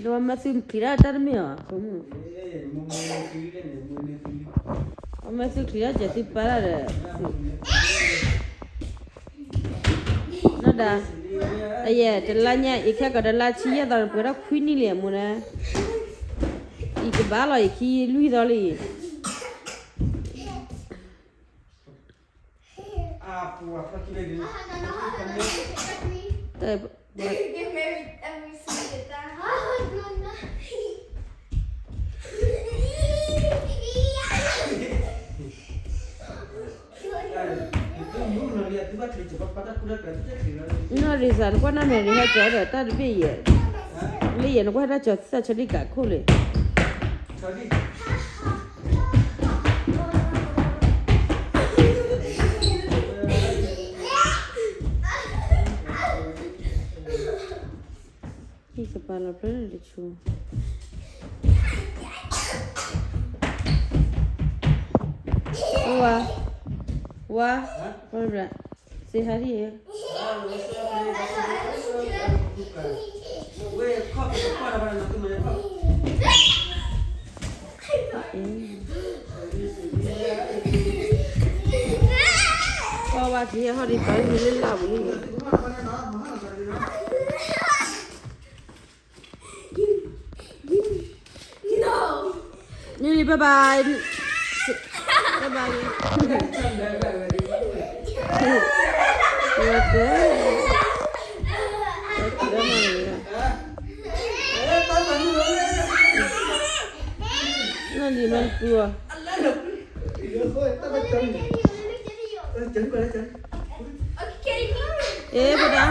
Lo mà xin khía ta đó mía không mà xin khía chỉ xin para rồi nó đã ai ya để la nha ít khác cái la chi ya đó bữa đó khui ni liền muốn nè ít cái bả lại khi lui đó đi Tại nó đi ra qua nó này đi hết chỗ rồi ta đi bây giờ bây giờ nó qua ra chỗ ta cho đi cả khuเลยที่สปาเราเพิ่งได้ชูว้าเปิดละเสียหายดิพอว่าที่เขาได้ไปมีเล่นเหล้านี่นี่บ๊ายบายบ๊ายบายนั่นดีมันกลัวเอ๊ะปะดัง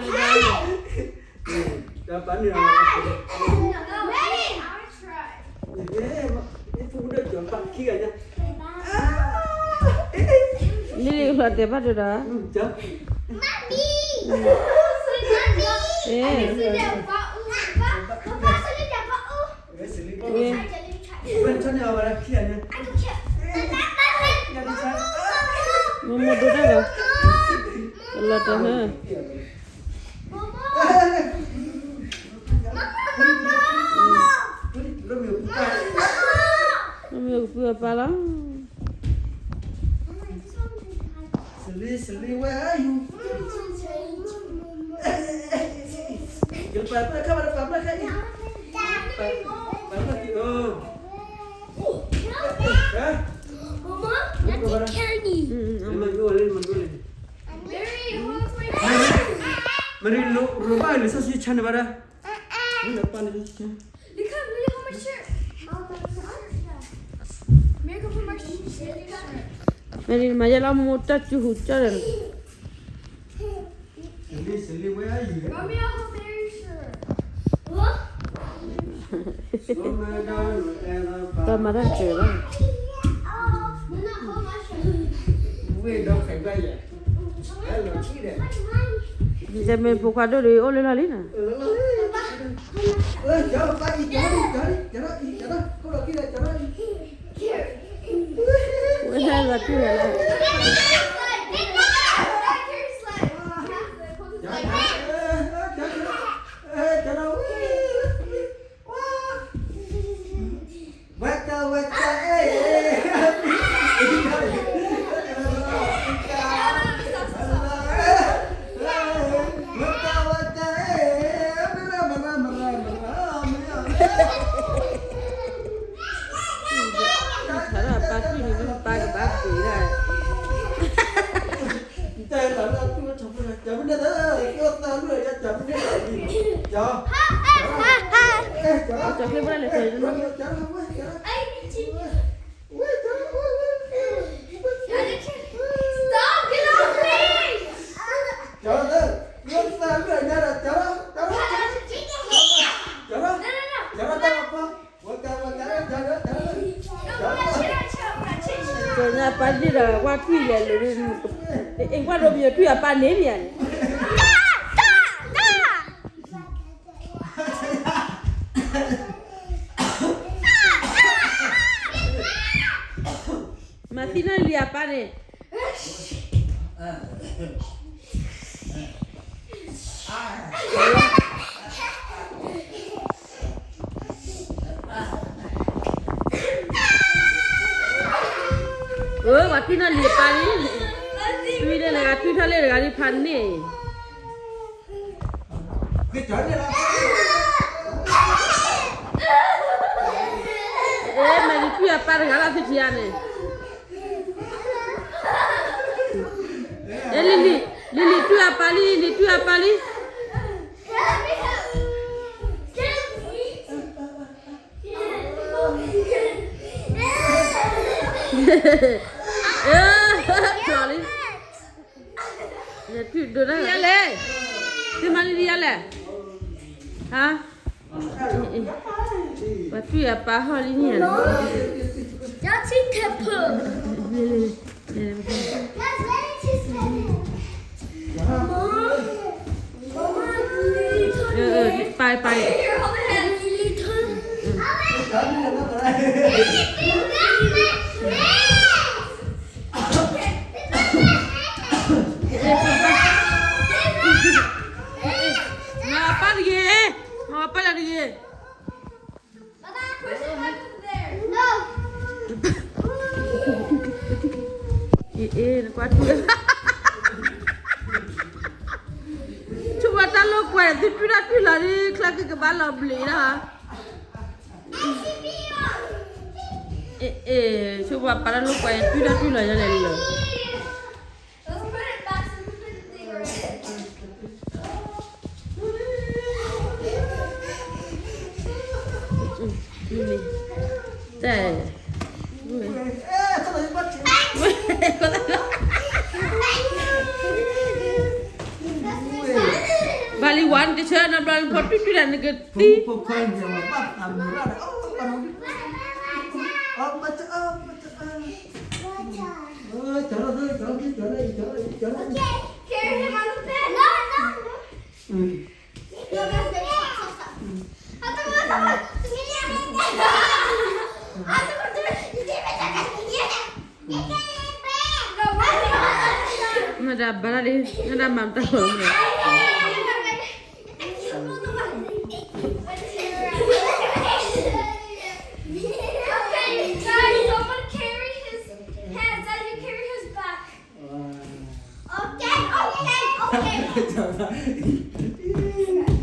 ดีบ้างจะปั้นยังไงนี่เราเดี๋ยวมาดูนะเอ๊ะมันชนเอาอะไรเขียนเนี่ยมันมาดูได้เหรอเราจะฮะVừa pa lắm. Celine, where are you? Yung papa, kamu ada papa kan? Papa tu. Hah? Mama, that's candy. Manggolin. Mary, what's my phone? Mary, lupa ni sasi chan bara. Ni apa ni sasi? Look how much shirt. Mary, majalah motor cuci jalan. Celine, where are you? Mommy, I have Mary's shirt. What? Kamera cerah. Wait, don't forget yet. Hello, Chile. Jangan buka dulu, oleh lali na. Jangan pagi, jangan. Kau lagi dah jangan. Wah, lagi lah. Padi dah, waktu dia lulus. Engkau dah punya tu apa ni ni? Masih nak lihat apa ni? What can I live by? We didn't have to tell it. I did funny. Cái chó này là Mà đi kia bắt gà là thích gì này? Lily, tu as pas Lily, tu as pas Lily. Sorry. Tu dois y aller. Tu m'as dit y aller. Hả? Và tu as pas Lily. That's it, Pepper. Bye. Apa lagi? Baba, push the button there. No. Kuat dia. Cuba talo kuat, tu dah lari kelak ke bala beli dah. Cuba para lu kuat, tu dah jalan le. Let's put it back so we put the thing right. Ini. Dah. sao lại bắt chị? Bali one di sana bali pot tu dah negeti. Phụ khơi nhiều mà bắt làm gì ra đấy. Baca. Chở đây. Okay, carry him on the bed. No. Ừ. No, that's the Nó đã bala đi, nó đã làm tao rồi.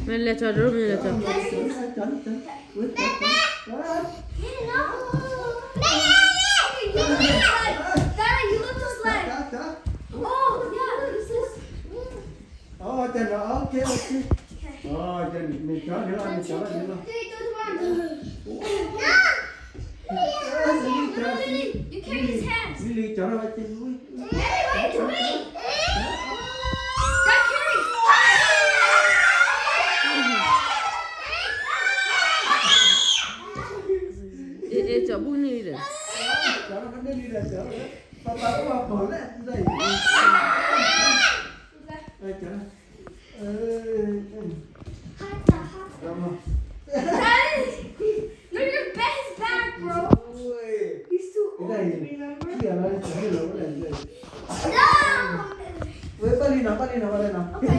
Mình lên cho đúng mình lên cho. Chân đó, ok. Chân mình chó nữa, mình chó nữa. You carry his hands. Lily chó nó chân núi. Wait to me. God, carry. Cho bún đi rồi. Chó nó vẫn đi là chó. Papa có bảo bỏ lại đây. Chó. No, your bed is back, bro. He's too old to remember. No. Với ba đi nào.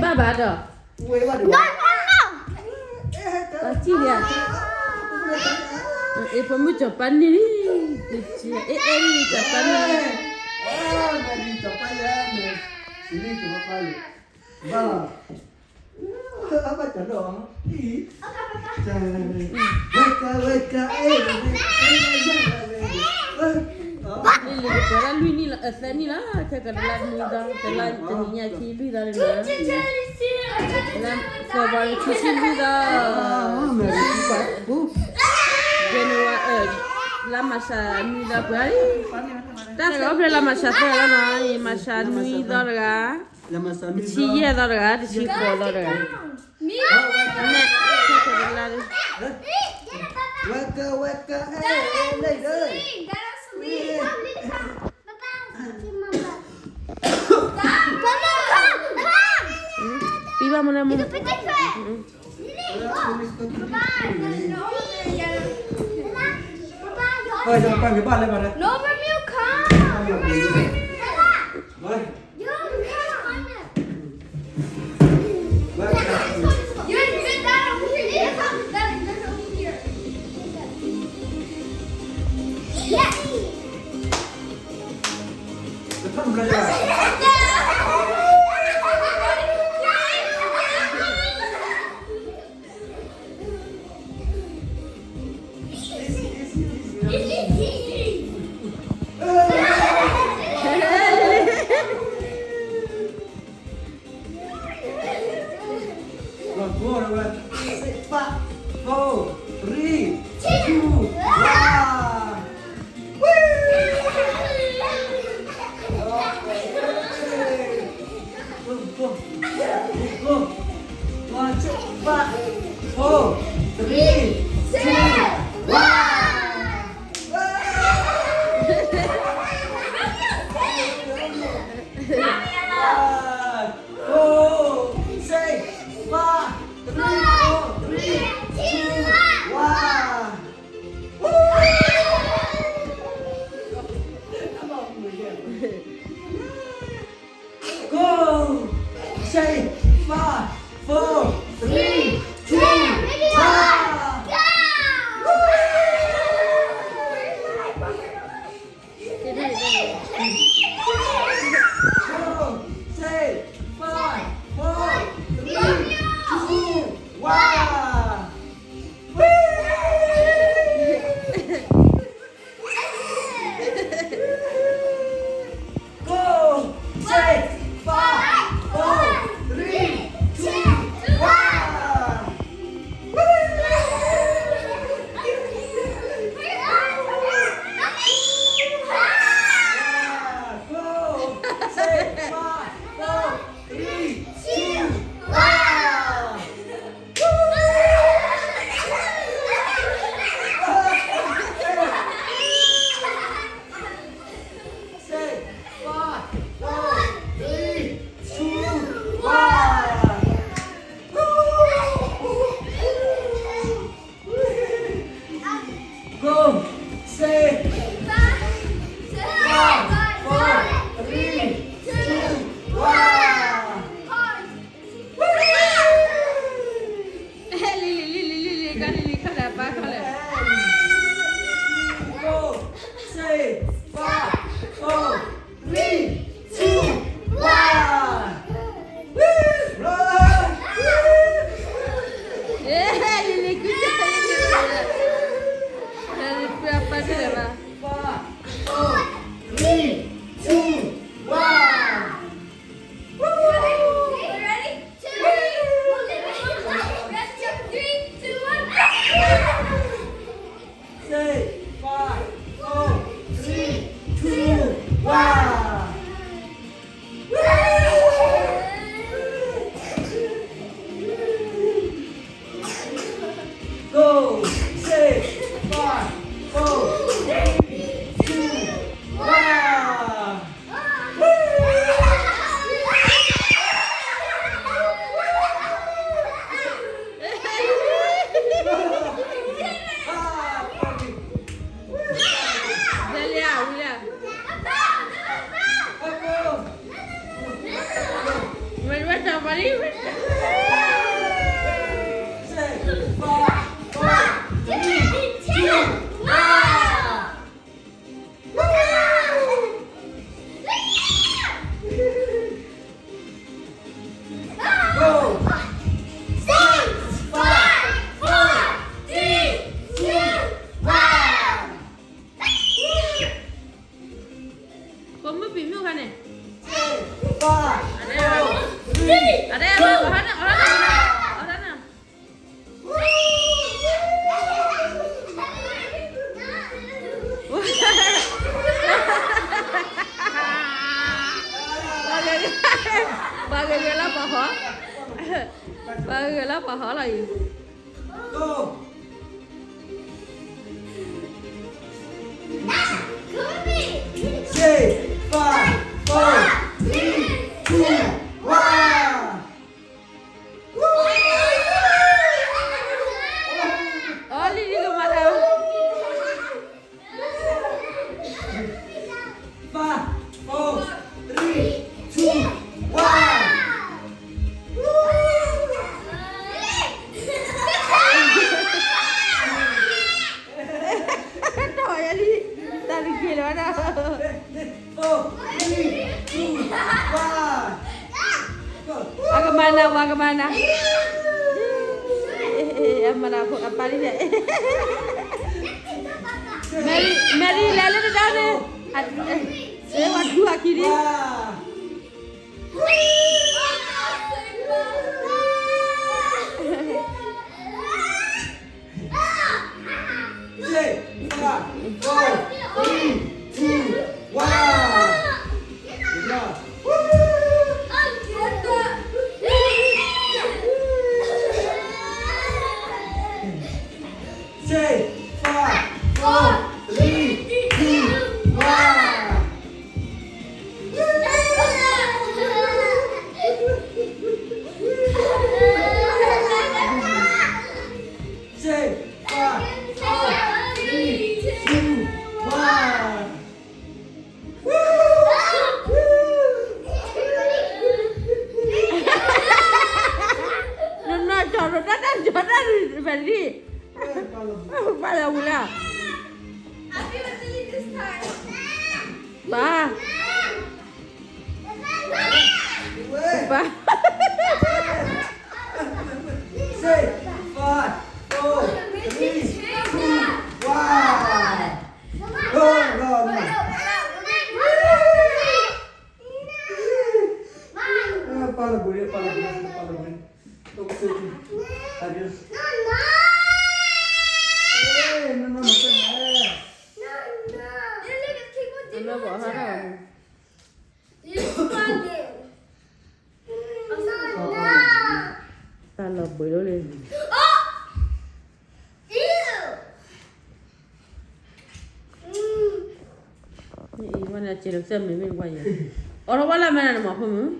Ba bà đó. Với ba đi. No. Chi dia. Pemu cepat ni. Ni cepat ni. Mày cepat ya, mày. Sini cuma kali. Ba. Apa cendol? Weka. Lili para lui ni lah, ni lah. Cakap dalam ni dah, dalam teninya kilu dah ni lah. Dalam kabar kilu dah. Januari, la masa ni dah berani. Tak kau bela masa tu lah ni, masa ni dah lah. Cia dah lah, cia dah lah. Nek, cakap dalam. Weka, đây đây. Piba mana mu? Ơi, cho con cái bàn lên vào đây. No, from you come. Rồi. You come. Weka. bà hỏi là gì? Go. Six, five, four, three, two, one. Oli đi mà đâu? Five, four, three, two, one. Trời ơi đi, ta đi kia nữa đâu? Four, three, two, Agamana, wagamana. Amana pun apa ni dia? Mary, lalu tu dah ni. Waktu akhiri. Chỉ được xem mình quay vậy. Ở đó là mày làm mà không?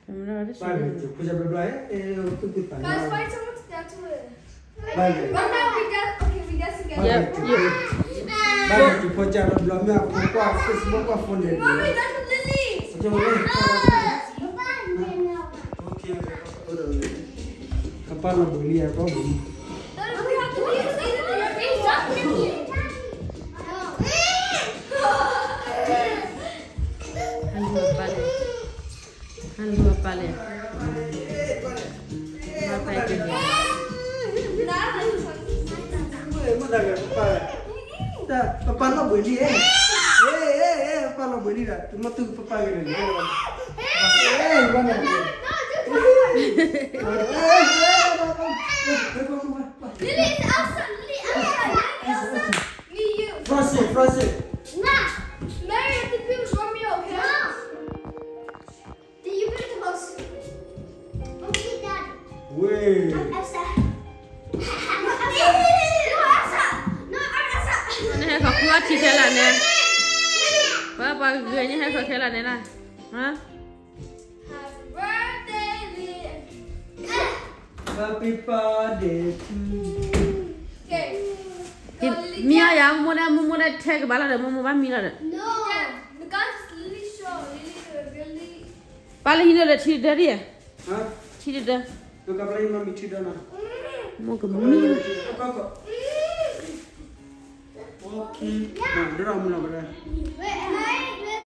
Guys, find someone to dance with. Right now, we dance together. Yeah. Facebook phone. Mommy, that's with Lily. Okay. Kepala beli apa? We have to use these in your face. Stop kicking. Halo pale. Apa itu? Mana gak kepala? Dah, kepala beli kepala beli dah. Cuma tu kepala gini. Mana? Lily, it's outside. Lily, outside. Elsa, me, you. Frosty. Nah. Mary, I think it was Romeo, okay? No. Then you better close. Okay, Dad. Wait. Elsa. No, Elsa. Ini hai kau kuat sih jalan ya. Apa gayanya hai kau jalan ya lah? Hah? Happy birthday, Lily. Happy birthday to you. Okay. Mia yang mula tag bala dah mula mila dah. No. The guys Lily show. Lily. Bala hina dah ciri dari ya? Hah? Ciri dah. Tu kapal ini mami cida na. Mau ke bumi? Apa? Okay. Nah, dah mula berada. Wait,